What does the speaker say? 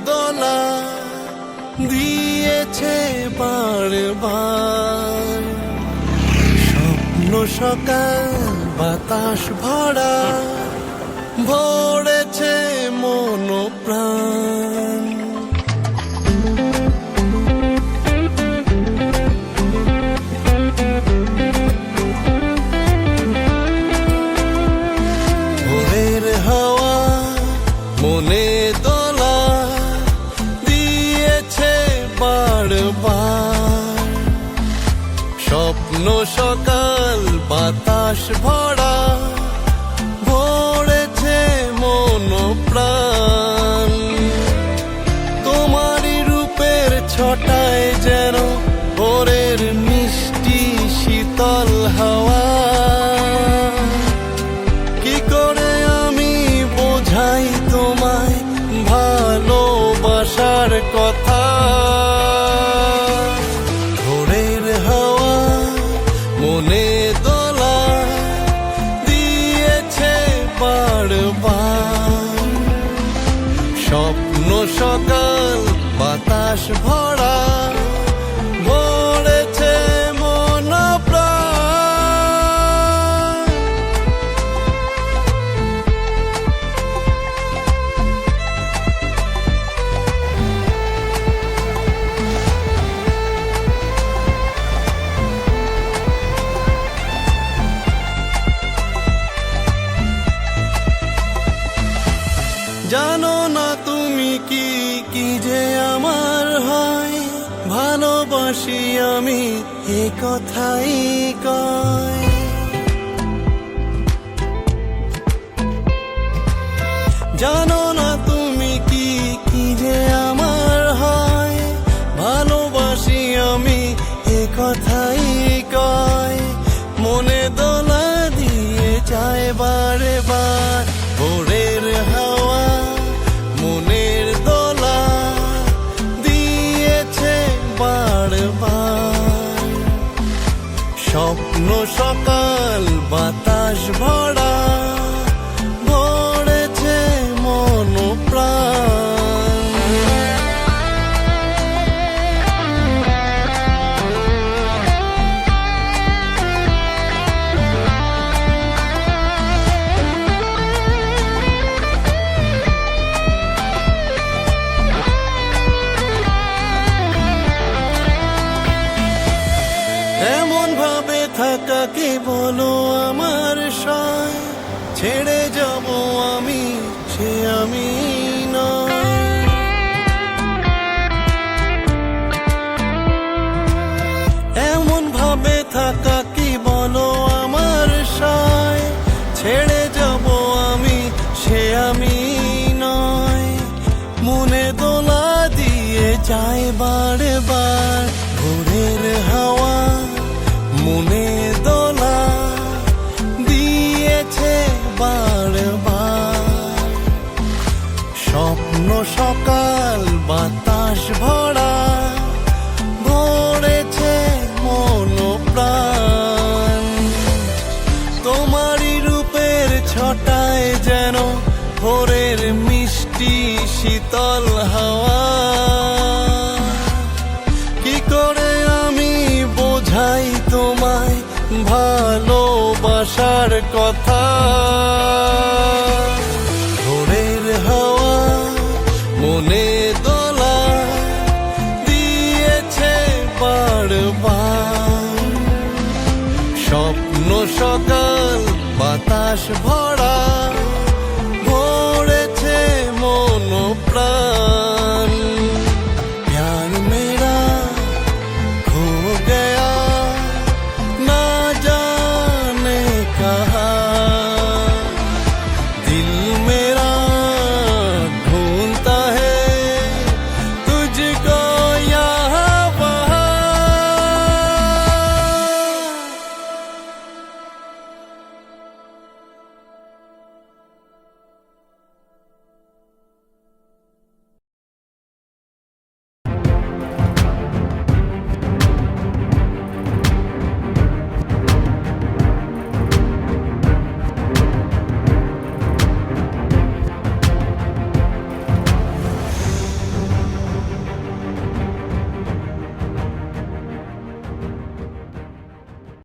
দোলা দিয়েছে বারবার। স্বপ্ন সকাল বাতাস ভরা ভরেছে মন প্রাণ। ভোরের হাওয়া মনে দোলা দিয়েছে বারবার। স্বপ্ন সকাল বাতাস ভরা ভরেছে মন প্রাণ। তোমারই রূপের ছটায় যেন ভোরের মিষ্টি শীতল হাওয়া। কি করে আমি বোঝাই তোমায় ভালোবাসার কথা। ভোরের হাওয়া মনে দোলা দিয়েছে বারবার। স্বপ্ন সকাল বাতাস ভরা ভরেছে মন প্রাণ। জানো না তুমি কি কি যে আমার হয়, ভালোবাসি আমি এ কথাই কয়। জানো না তুমি কি কি যে আমার হয়, ভালোবাসি আমি এ কথাই কয়। মনে দোলা দিয়ে যায় বারে বার ভোরের হাওয়া মনের দোলা দিয়েছে বারবার। স্বপ্ন সকাল বাতাস ভরা ভরেছে মন প্রাণ। এমন ভাবে থাকা কি বলো আমার সয়, ছেড়ে যাব আমি সে আমি নয়। এমন ভাবে থাকা কি বলো আমার সয়, ছেড়ে যাব আমি সে আমি নয়। মনে দোলা দিয়ে যায় বারে বার ভোরের হাওয়া মনে দোলা দিয়েছে বারবার। স্বপ্ন সকাল বাতাস ভরা ভরেছে মন প্রাণ। তোমারই রূপের ছটায় যেন ভোরের মিষ্টি শীতল হাওয়া। কি করে আমি বোঝাই তোমায় ভালোবাসার কথা। ভোরের হাওয়া মনে দোলা দিয়েছে বারবার। স্বপ্ন সকাল বাতাস ভরা